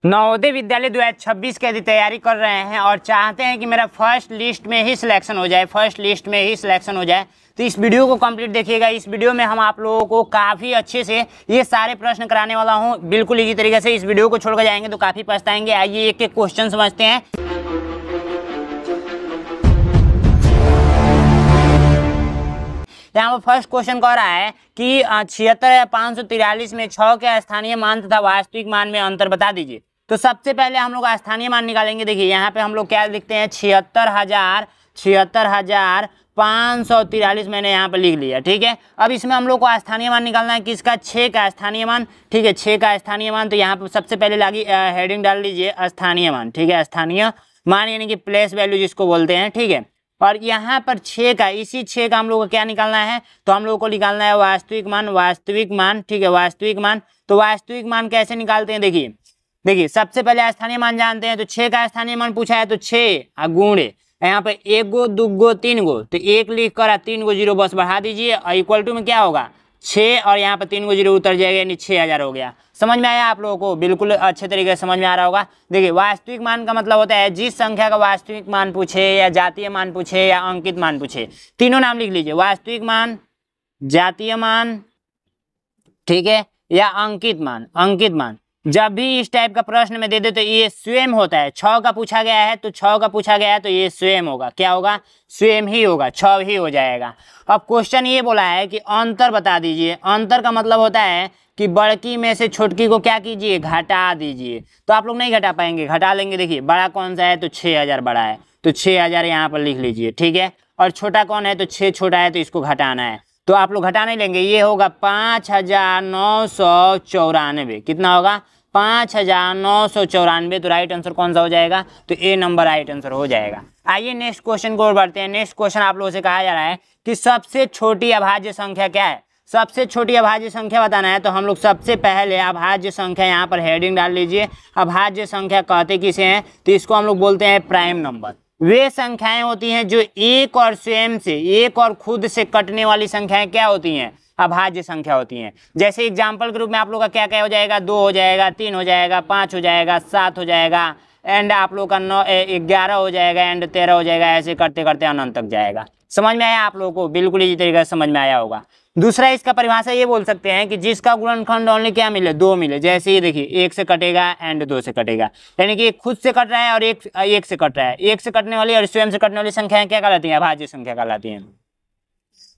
नवोदय विद्यालय 2026 की यदि तैयारी कर रहे हैं और चाहते हैं कि मेरा फर्स्ट लिस्ट में ही सिलेक्शन हो जाए, तो इस वीडियो को कंप्लीट देखिएगा। इस वीडियो में हम आप लोगों को काफ़ी अच्छे से ये सारे प्रश्न कराने वाला हूँ, बिल्कुल इसी तरीके से। इस वीडियो को छोड़कर जाएंगे तो काफ़ी पछताएंगे। आइए एक एक क्वेश्चन समझते हैं। यहाँ पर फर्स्ट क्वेश्चन कह रहा है कि 76,543 में 6 के स्थानीय मान तथा वास्तविक मान में अंतर बता दीजिए। तो सबसे पहले हम लोग स्थानीय मान निकालेंगे। देखिए यहाँ पे हम लोग क्या लिखते हैं, 76,543 मैंने यहाँ पे लिख लिया, ठीक है। अब इसमें हम लोग को स्थानीय मान निकालना है, किसका, 6 का स्थानीय मान, ठीक है, 6 का स्थानीय मान। तो यहाँ पे सबसे पहले लागी हेडिंग डाल लीजिए स्थानीय मान, ठीक है, स्थानीय मान यानी कि प्लेस वैल्यू जिसको बोलते हैं, ठीक है। और यहाँ पर 6 का, इसी 6 का हम लोग को क्या निकालना है, तो हम लोग को निकालना है वास्तविक मान, ठीक है, वास्तविक मान। तो वास्तविक मान कैसे निकालते हैं, देखिए सबसे पहले स्थानीय मान जानते हैं। तो 6 का स्थानीय मान पूछा है, तो 6 गुणे यहाँ पे 1 गो 2 गो 3 गो, तो 1 लिख कर 3 गो 0 बस बढ़ा दीजिए और इक्वल टू में क्या होगा 6 और यहाँ पे 3 गो 0 उतर जाएगा, यानी 6000 हो गया। समझ में आया आप लोगों को, बिल्कुल अच्छे तरीके से समझ में आ रहा होगा। देखिए वास्तविक मान का मतलब होता है जिस संख्या का वास्तविक मान पूछे या जातीय मान पूछे या अंकित मान पूछे, तीनों नाम लिख लीजिए, वास्तविक मान, जातीय मान, ठीक है, या अंकित मान। जब भी इस टाइप का प्रश्न में दे दे तो ये स्वयं होता है। 6 का पूछा गया है तो ये स्वयं होगा, क्या होगा, स्वयं ही होगा, 6 ही हो जाएगा। अब क्वेश्चन ये बोला है कि अंतर बता दीजिए। अंतर का मतलब होता है कि बड़की में से छोटकी को क्या कीजिए, घटा दीजिए। तो आप लोग नहीं घटा पाएंगे, घटा लेंगे। देखिए बड़ा कौन सा है, तो 6000 बड़ा है, तो 6000 यहाँ पर लिख लीजिए, ठीक है। और छोटा कौन है, तो 6 छोटा है, तो इसको घटाना है। तो आप लोग घटा नहीं लेंगे, ये होगा 5994। कितना होगा, 5994। तो राइट आंसर कौन सा हो जाएगा, तो ए नंबर राइट आंसर हो जाएगा। आइए नेक्स्ट क्वेश्चन को और बढ़ते हैं। नेक्स्ट क्वेश्चन आप लोगों से कहा जा रहा है कि सबसे छोटी अभाज्य संख्या क्या है। सबसे छोटी अभाज्य संख्या बताना है, तो हम लोग सबसे पहले अभाज्य संख्या यहाँ पर हेडिंग डाल लीजिए। अभाज्य संख्या कहते किसे हैं, तो इसको हम लोग बोलते हैं प्राइम नंबर। वे संख्याएं होती हैं जो एक और स्वयं से, एक और खुद से कटने वाली संख्याएं क्या होती हैं, अभाज्य संख्या होती हैं। जैसे एग्जाम्पल के रूप में आप लोग का क्या क्या हो जाएगा, 2 हो जाएगा, 3 हो जाएगा, 5 हो जाएगा, 7 हो जाएगा, एंड आप लोग का 11 हो जाएगा, एंड 13 हो जाएगा। ऐसे करते करते अनंत तक जाएगा। समझ में आया आप लोगों को, बिल्कुल इसी तरीके से समझ में आया होगा। दूसरा इसका परिभाषा ये बोल सकते हैं कि जिसका गुणनखंड ओनली क्या मिले, 2 मिले। जैसे ये देखिए 1 से कटेगा एंड 2 से कटेगा, यानी कि खुद से कट रहा है और एक से कट रहा है। एक से कटने वाली और स्वयं से कटने वाली संख्याएं क्या कहलाती हैं, अभाज्य संख्या कहलाती हैं।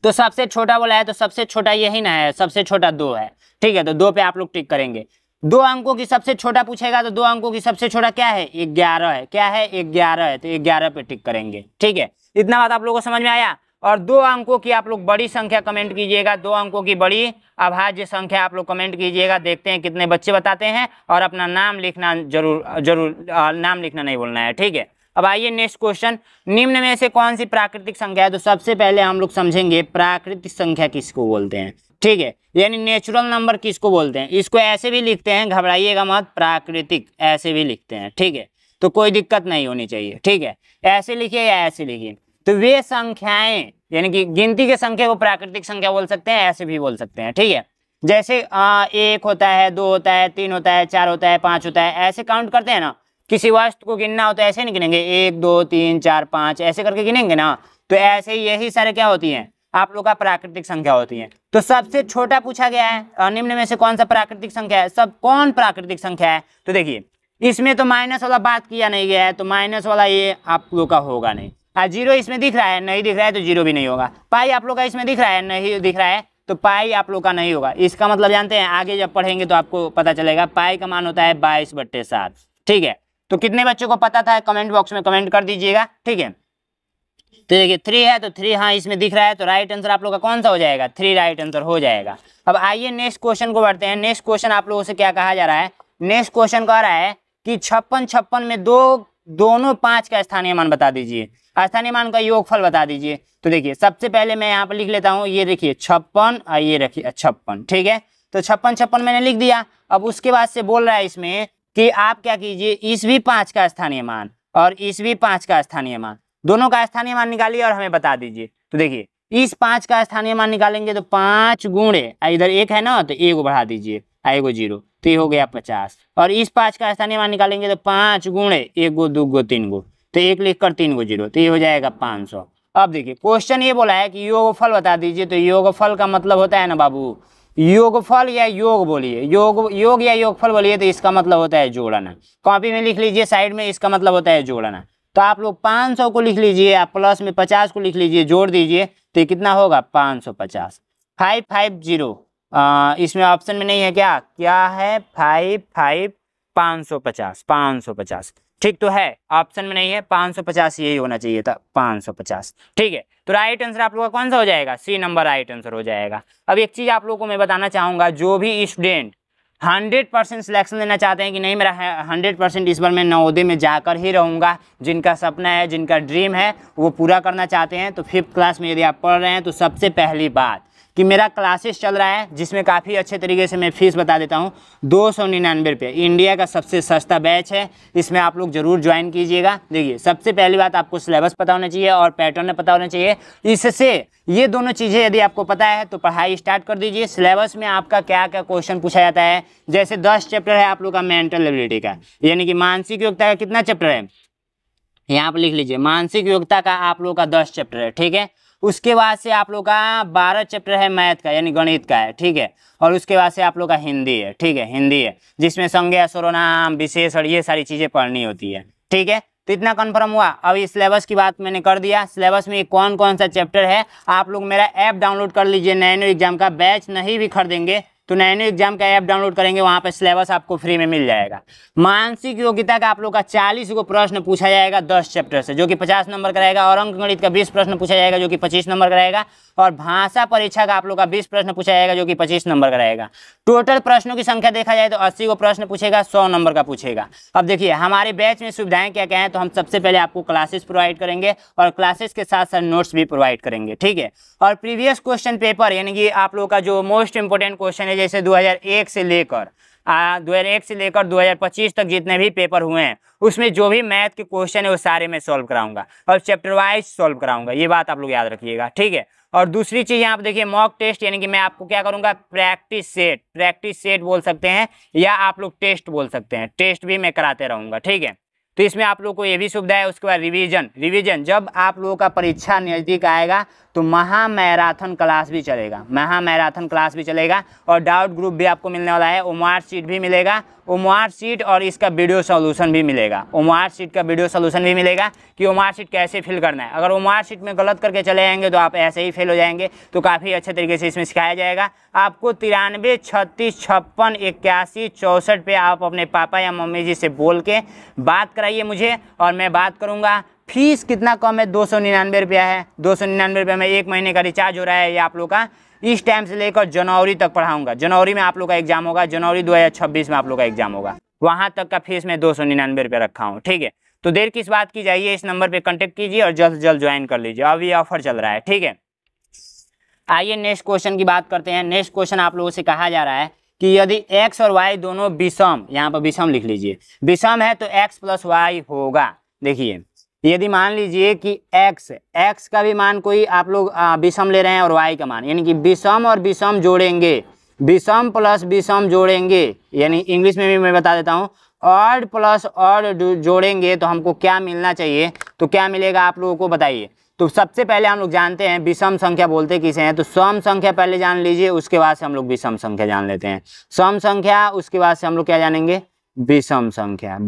तो सबसे छोटा बोला है, तो सबसे छोटा यही ना है, सबसे छोटा 2 है, ठीक है। तो 2 पे आप लोग टिक करेंगे। 2 अंकों की सबसे छोटा पूछेगा, तो 2 अंकों की सबसे छोटा क्या है, 11 है। क्या है, 11 है, तो 11 पे टिक करेंगे, ठीक है। इतना बात आप लोगों को समझ में आया। और 2 अंकों की आप लोग बड़ी संख्या कमेंट कीजिएगा, 2 अंकों की बड़ी अभाज्य संख्या आप लोग कमेंट कीजिएगा। देखते हैं कितने बच्चे बताते हैं, और अपना नाम लिखना जरूर नाम लिखना नहीं भूलना है, ठीक है। अब आइए नेक्स्ट क्वेश्चन, निम्न में से कौन सी प्राकृतिक संख्या है। तो सबसे पहले हम लोग समझेंगे प्राकृतिक संख्या किसको बोलते हैं, ठीक है, यानी नेचुरल नंबर किसको बोलते हैं। इसको ऐसे भी लिखते हैं, घबराइएगा मत, प्राकृतिक ऐसे भी लिखते हैं, ठीक है। तो कोई दिक्कत नहीं होनी चाहिए, ठीक है। ऐसे लिखिए या ऐसे लिखिए। तो वे संख्याएं यानी कि गिनती के संख्या को प्राकृतिक संख्या बोल सकते हैं, ऐसे भी बोल सकते हैं, ठीक है। जैसे 1 होता है, 2 होता है, 3 होता है, 4 होता है, 5 होता है, ऐसे काउंट करते हैं ना। किसी वस्तु को गिनना हो तो ऐसे नहीं गिनेंगे, 1 2 3 4 5 ऐसे करके गिनेंगे ना। तो ऐसे यही सारे क्या होती हैं, आप लोग का प्राकृतिक संख्या होती है। तो सबसे छोटा पूछा गया है, निम्न में से कौन सा प्राकृतिक संख्या है। सब कौन प्राकृतिक संख्या है, तो देखिए इसमें तो माइनस वाला बात किया नहीं गया है, तो माइनस वाला ये आप लोग का होगा नहीं। 0 इसमें दिख रहा है, नहीं दिख रहा है, तो 0 भी नहीं होगा। पाई आप लोग का इसमें दिख रहा है, नहीं दिख रहा है, तो पाई आप लोग का नहीं होगा। इसका मतलब जानते हैं, आगे जब पढ़ेंगे तो आपको पता चलेगा। पाई का मान होता है 22/7, ठीक है। तो कितने बच्चों को पता था, कमेंट बॉक्स में कमेंट कर दीजिएगा, ठीक है। तो देखिए 3 है, तो 3 हाँ इसमें दिख रहा है, तो राइट आंसर आप लोग का कौन सा हो जाएगा, 3 राइट आंसर हो जाएगा। अब आइए नेक्स्ट क्वेश्चन को बढ़ते हैं। नेक्स्ट क्वेश्चन आप लोगों से क्या कहा जा रहा है, नेक्स्ट क्वेश्चन कह रहा है कि 56 में दोनों 5 का स्थानीय मान बता दीजिए, स्थानीय मान का योगफल बता दीजिए। तो देखिए सबसे पहले मैं यहाँ पर लिख लेता हूँ, ये देखिए 56 और ये रखिए 56, ठीक है। तो 56 मैंने लिख दिया। अब उसके बाद से बोल रहा है इसमें कि आप क्या कीजिए, इस भी 5 का स्थानीय मान और इस भी 5 का स्थानीय मान, दोनों का स्थानीय मान निकालिए और हमें बता दीजिए। तो देखिए इस 5 का स्थानीय मान निकालेंगे तो 5 गुणे इधर 1 है ना, तो 1 बढ़ा दीजिए, आएगो 0, तो ये हो गया 50। और इस 5 का स्थानीय मान निकालेंगे तो 5 गुणे 1 गो 2 गो 3 गो, तो 1 लिख कर 3 गो 0, तो ये हो जाएगा 500। अब देखिए क्वेश्चन ये बोला है कि योगफल बता दीजिए, तो योगफल का मतलब होता है ना बाबू, योगफल या योग बोलिए, योग या योगफल बोलिए तो इसका मतलब होता है जोड़ना। कॉपी में लिख लीजिए साइड में, इसका मतलब होता है जोड़ना। तो आप लोग 500 को लिख लीजिए, आप प्लस में 50 को लिख लीजिए, जोड़ दीजिए तो कितना होगा 550। 550 इसमें ऑप्शन में नहीं है क्या, क्या है 550 550, ठीक तो है, ऑप्शन में नहीं है, 550 यही होना चाहिए था 550, ठीक है। तो राइट आंसर आप लोग का कौन सा हो जाएगा, सी नंबर राइट आंसर हो जाएगा। अब एक चीज आप लोगों को मैं बताना चाहूंगा, जो भी स्टूडेंट 100% सिलेक्शन लेना चाहते हैं कि नहीं मेरा 100% इस बार मैं नवोदय में जाकर ही रहूँगा, जिनका सपना है, जिनका ड्रीम है वो पूरा करना चाहते हैं, तो 5th क्लास में यदि आप पढ़ रहे हैं तो सबसे पहली बात कि मेरा क्लासेस चल रहा है, जिसमें काफ़ी अच्छे तरीके से मैं फीस बता देता हूँ। 299 रुपये, इंडिया का सबसे सस्ता बैच है, इसमें आप लोग जरूर ज्वाइन कीजिएगा। देखिए सबसे पहली बात आपको सिलेबस पता होना चाहिए और पैटर्न पता होना चाहिए। इससे ये दोनों चीज़ें यदि आपको पता है तो पढ़ाई स्टार्ट कर दीजिए। सिलेबस में आपका क्या क्या क्वेश्चन पूछा जाता है, जैसे 10 चैप्टर है आप लोग का मेंटल एबिलिटी का, यानी कि मानसिक योग्यता का कितना चैप्टर है, यहाँ पर लिख लीजिए, मानसिक योग्यता का आप लोग का 10 चैप्टर है, ठीक है। उसके बाद से आप लोग का 12 चैप्टर है मैथ का, यानी गणित का है, ठीक है। और उसके बाद से आप लोग का हिंदी है, ठीक है, हिंदी है, जिसमें संज्ञा सर्वनाम विशेष और ये सारी चीज़ें पढ़नी होती है, ठीक है। तो इतना कन्फर्म हुआ। अब इस सिलेबस की बात मैंने कर दिया, सिलेबस में कौन कौन सा चैप्टर है आप लोग मेरा ऐप डाउनलोड कर लीजिए। नैनो एग्जाम का बैच नहीं भी खरीदेंगे तो नैनो एग्जाम का ऐप डाउनलोड करेंगे, वहाँ पे सिलेबस आपको फ्री में मिल जाएगा। मानसिक योग्यता का आप लोग का 40 को प्रश्न पूछा जाएगा 10 चैप्टर से, जो कि 50 नंबर का रहेगा, और अंक गणित का 20 प्रश्न पूछा जाएगा जो कि 25 नंबर का रहेगा, और भाषा परीक्षा का आप लोग का 20 प्रश्न पूछा जाएगा जो कि 25 नंबर का रहेगा। टोटल प्रश्नों की संख्या देखा जाए तो 80 को प्रश्न पूछेगा, 100 नंबर का पूछेगा। अब देखिए हमारे बैच में सुविधाएं क्या क्या हैं, तो हम सबसे पहले आपको क्लासेस प्रोवाइड करेंगे और क्लासेस के साथ साथ नोट्स भी प्रोवाइड करेंगे, ठीक है। और प्रीवियस क्वेश्चन पेपर, यानी कि आप लोग का जो मोस्ट इंपोर्टेंट क्वेश्चन है, जैसे 2001 से लेकर 2025 तक जितने भी पेपर हुए हैं, उसमें जो भी मैथ के क्वेश्चन है वो सारे मैं सॉल्व कराऊंगा और चैप्टर वाइज सॉल्व कराऊंगा, ये बात आप लोग याद रखिएगा, ठीक है। और दूसरी चीज़ यहाँ पे देखिए मॉक टेस्ट, यानी कि मैं आपको क्या करूँगा, प्रैक्टिस सेट बोल सकते हैं या आप लोग टेस्ट बोल सकते हैं, टेस्ट भी मैं कराते रहूँगा, ठीक है। तो इसमें आप लोग को ये भी सुविधा है। उसके बाद रिवीजन जब आप लोगों का परीक्षा नज़दीक आएगा तो महा मैराथन क्लास भी चलेगा, और डाउट ग्रुप भी आपको मिलने वाला है, ओमार शीट भी मिलेगा, ओमार शीट और इसका वीडियो सॉल्यूशन भी मिलेगा, ओमार शीट का वीडियो सॉल्यूशन भी मिलेगा कि ओमार शीट कैसे फिल करना है। अगर ओमार शीट में गलत करके चले जाएंगे तो आप ऐसे ही फेल हो जाएंगे, तो काफ़ी अच्छे तरीके से इसमें सिखाया जाएगा आपको। 93 36 56 81 64 पे आप अपने पापा या मम्मी जी से बोल के बात कराइए मुझे, और मैं बात करूँगा। फीस कितना कम है, 299 रुपया है। 299 रुपये में 1 महीने का रिचार्ज हो रहा है। ये आप लोग का इस टाइम से लेकर जनवरी तक पढ़ाऊंगा। जनवरी में आप लोग का एग्जाम होगा, जनवरी 2026 में आप लोग का एग्जाम होगा, वहाँ तक का फीस मैं 299 रुपये रखा हूँ, ठीक है। तो देर किस बात की, जाइए इस नंबर पे कांटेक्ट कीजिए और जल्द से जल्द ज्वाइन कर लीजिए, अब ये ऑफर चल रहा है, ठीक है। आइए नेक्स्ट क्वेश्चन की बात करते हैं। नेक्स्ट क्वेश्चन आप लोगों से कहा जा रहा है कि यदि x और y दोनों विषम, यहाँ पर विषम लिख लीजिए, विषम है तो x + y होगा। देखिए यदि मान लीजिए कि x का भी मान कोई आप लोग विषम ले रहे हैं और y का मान, यानी कि विषम और विषम जोड़ेंगे, विषम प्लस विषम जोड़ेंगे, यानी इंग्लिश में भी मैं बता देता हूँ, ऑड प्लस ऑड जोड़ेंगे तो हमको क्या मिलना चाहिए, तो क्या मिलेगा आप लोगों को बताइए। तो सबसे पहले हम लोग जानते हैं विषम संख्या बोलते किसे हैं, तो सम संख्या पहले जान लीजिए, उसके बाद से हम लोग विषम संख्या जान लेते हैं। सम संख्या, उसके बाद से हम लोग क्या जानेंगे, विषम संख्या,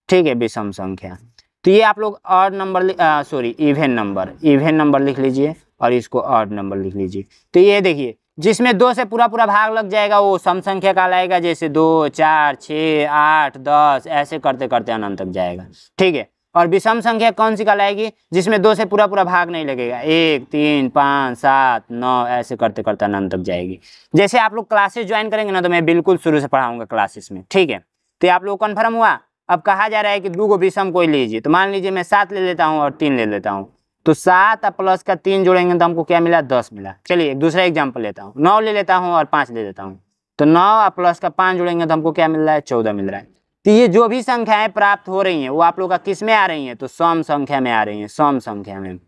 ठीक है, विषम संख्या। तो ये आप लोग ऑड नंबर इवन नंबर लिख लीजिए और इसको ऑड नंबर लिख लीजिए। तो ये देखिए जिसमें 2 से पूरा भाग लग जाएगा वो सम संख्या कहलाएगा, जैसे 2 4 6 8 10 ऐसे करते करते अनंत तक जाएगा, ठीक है। और विषम संख्या कौन सी कहलाएगी, जिसमें 2 से पूरा भाग नहीं लगेगा, 1 3 5 7 9 ऐसे करते करते अनंत तक जाएगी। जैसे आप लोग क्लासेस ज्वाइन करेंगे ना तो मैं बिल्कुल शुरू से पढ़ाऊंगा क्लासेस में, ठीक है। तो आप लोग कन्फर्म हुआ। अब कहा जा रहा है कि 2 को विषम कोई लीजिए, तो मान लीजिए मैं 7 ले लेता हूँ और 3 ले लेता हूँ, तो 7 प्लस का 3 जोड़ेंगे तो हमको क्या मिला, 10 मिला। चलिए एक दूसरा एग्जाम्पल लेता हूँ, 9 ले लेता हूँ और 5 ले लेता हूँ, तो 9 प्लस का 5 जोड़ेंगे तो हमको क्या मिल रहा है, 14 मिल रहा है। तो ये जो भी संख्याएं प्राप्त हो रही हैं वो आप लोग का किस में आ रही हैं, तो सम संख्या में आ रही हैं, सम संख्या में।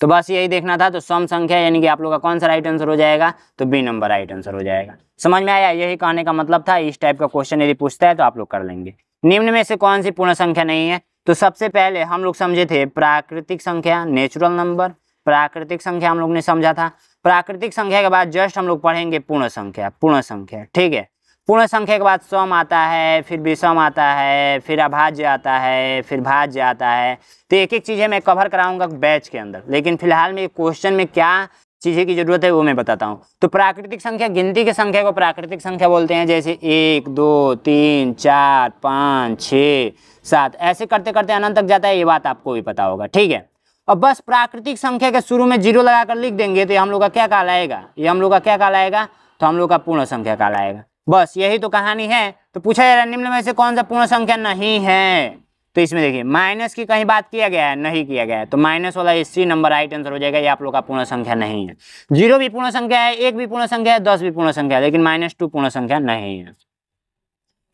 तो बस यही देखना था। तो सम संख्या यानी कि आप लोग का कौन सा राइट आंसर हो जाएगा, तो बी नंबर राइट आंसर हो जाएगा। समझ में आया? यही कहने का मतलब था। इस टाइप का क्वेश्चन यदि पूछता है तो आप लोग कर लेंगे। निम्न में से कौन सी पूर्ण संख्या नहीं है, तो सबसे पहले हम लोग समझे थे प्राकृतिक संख्या, नेचुरल नंबर। प्राकृतिक संख्या हम लोग ने समझा था। प्राकृतिक संख्या के बाद जस्ट हम लोग पढ़ेंगे पूर्ण संख्या। पूर्ण संख्या, ठीक है। पूर्ण संख्या के बाद सम आता है, फिर विषम आता है, फिर अभाज्य आता है, फिर भाज्य आता है। तो एक एक चीज़ें मैं कवर कराऊंगा बैच के अंदर, लेकिन फिलहाल में क्वेश्चन में क्या चीज़ें की जरूरत है वो मैं बताता हूँ। तो प्राकृतिक संख्या, गिनती के संख्या को प्राकृतिक संख्या बोलते हैं। जैसे 1 2 3 4 5 6 7 ऐसे करते करते अनंत तक जाता है, ये बात आपको भी पता होगा, ठीक है। अब बस प्राकृतिक संख्या के शुरू में 0 लगाकर लिख देंगे तो ये हम लोग का क्या कहलाएगा, ये हम लोग का क्या कहलाएगा, तो हम लोग का पूर्ण संख्या कहलाएगा। बस यही तो कहानी है। तो पूछा जा रहा है निम्न में से कौन सा पूर्ण संख्या नहीं है, तो इसमें देखिए माइनस की कहीं बात किया गया है, नहीं किया गया है, तो माइनस वाला सी नंबर राइट आंसर हो जाएगा। ये आप लोग का पूर्ण संख्या नहीं है। 0 भी पूर्ण संख्या है, 1 भी पूर्ण संख्या है, 10 भी पूर्ण संख्या है, लेकिन -2 पूर्ण संख्या नहीं है।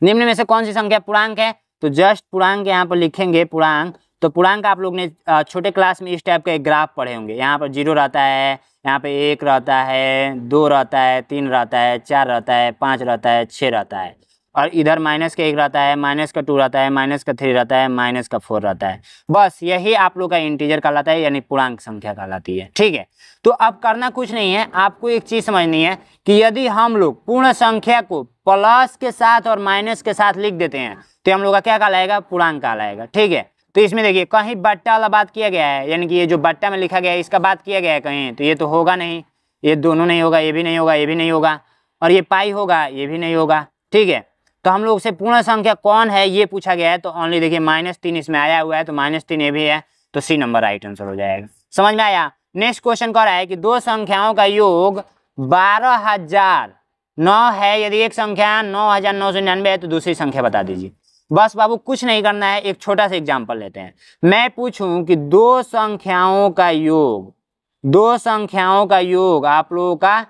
निम्न में से कौन सी संख्या पूर्णांक है, तो जस्ट पूर्णांक यहाँ पर लिखेंगे पूर्णांक। तो पूर्णांक आप लोग ने छोटे क्लास में इस टाइप का एक ग्राफ पढ़े होंगे। यहाँ पर 0 रहता है, यहाँ पे 1 रहता है, 2 रहता है, 3 रहता है, 4 रहता है, 5 रहता है, 6 रहता है, और इधर -1 रहता है, -2 रहता है, -3 रहता है, -4 रहता है। बस यही आप लोग का इंटीजर कहलाता है, यानी पूर्णांक संख्या कहलाती है, ठीक है। तो अब करना कुछ नहीं है, आपको एक चीज समझनी है कि यदि हम लोग पूर्ण संख्या को प्लस के साथ और माइनस के साथ लिख देते हैं तो हम लोग का क्या कहलाएगा, पूर्णांक कहलाएगा, ठीक है। तो इसमें देखिए कहीं बट्टा वाला बात किया गया है, यानी कि ये जो बट्टा में लिखा गया है इसका बात किया गया है कहीं, तो ये तो होगा नहीं, ये दोनों नहीं होगा, ये भी नहीं होगा, ये भी नहीं होगा, और ये पाई होगा, ये भी नहीं होगा, ठीक है। तो हम लोग से पूर्ण संख्या कौन है ये पूछा गया है, तो ओनली देखिए -3 इसमें आया हुआ है, तो -3 ये भी है, तो सी नंबर राइट आंसर हो जाएगा। समझ में आया? नेक्स्ट क्वेश्चन कह रहा है कि दो संख्याओं का योग 12,009 है। यदि एक संख्या 9,999 है तो दूसरी संख्या बता दीजिए। बस बाबू कुछ नहीं करना है, एक छोटा सा एग्जांपल लेते हैं। मैं पूछूं कि दो संख्याओं का योग आप लोगों का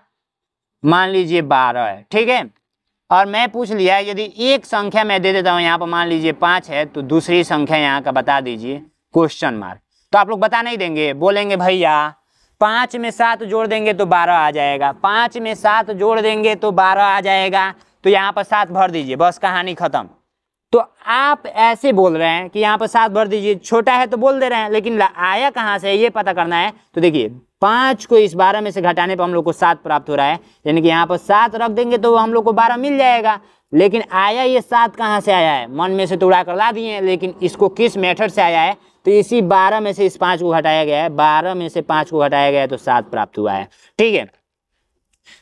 मान लीजिए 12 है, ठीक है। और मैं पूछ लिया यदि एक संख्या मैं दे देता हूं, यहाँ पर मान लीजिए 5 है, तो दूसरी संख्या यहाँ का बता दीजिए, क्वेश्चन मार्क। तो आप लोग बता नहीं देंगे, बोलेंगे भैया 5 में 7 जोड़ देंगे तो 12 आ जाएगा, 5 में 7 जोड़ देंगे तो 12 आ जाएगा, तो यहाँ पर 7 भर दीजिए, बस कहानी खत्म। तो आप ऐसे बोल रहे हैं कि यहाँ पर 7 भर दीजिए, छोटा है तो बोल दे रहे हैं, लेकिन आया कहाँ से ये पता करना है। तो देखिए 5 को इस 12 में से घटाने पर हम लोग को 7 प्राप्त हो रहा है, यानी कि यहाँ पर 7 रख देंगे तो हम लोग को 12 मिल जाएगा। लेकिन आया ये 7 कहाँ से आया है, मन में से तो उड़ा कर ला दिए, लेकिन इसको किस मेथड से आया है, तो इसी 12 में से इस 5 को घटाया गया है, 12 में से 5 को घटाया गया है तो 7 प्राप्त हुआ है, ठीक है।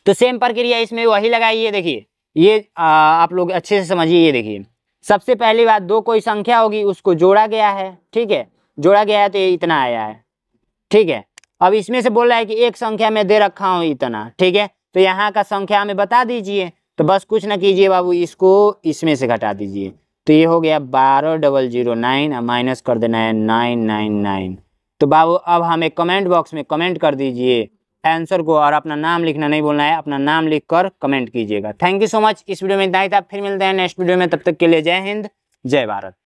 तो सेम प्रक्रिया इसमें वही लगाइए। देखिए ये आप लोग अच्छे से समझिए। ये देखिए सबसे पहली बात, दो कोई संख्या होगी उसको जोड़ा गया है, ठीक है, जोड़ा गया है तो ये इतना आया है, ठीक है। अब इसमें से बोल रहा है कि एक संख्या में दे रखा हूँ इतना, ठीक है, तो यहाँ का संख्या हमें बता दीजिए। तो बस कुछ ना कीजिए बाबू, इसको इसमें से घटा दीजिए, तो ये हो गया 12,009 माइनस कर देना है 999। तो बाबू अब हमें कमेंट बॉक्स में कमेंट कर दीजिए आंसर को, और अपना नाम लिखना नहीं बोलना है, अपना नाम लिखकर कमेंट कीजिएगा। Thank you so much. इस वीडियो में इतना ही था, फिर मिलते हैं नेक्स्ट वीडियो में, तब तक के लिए जय हिंद जय भारत।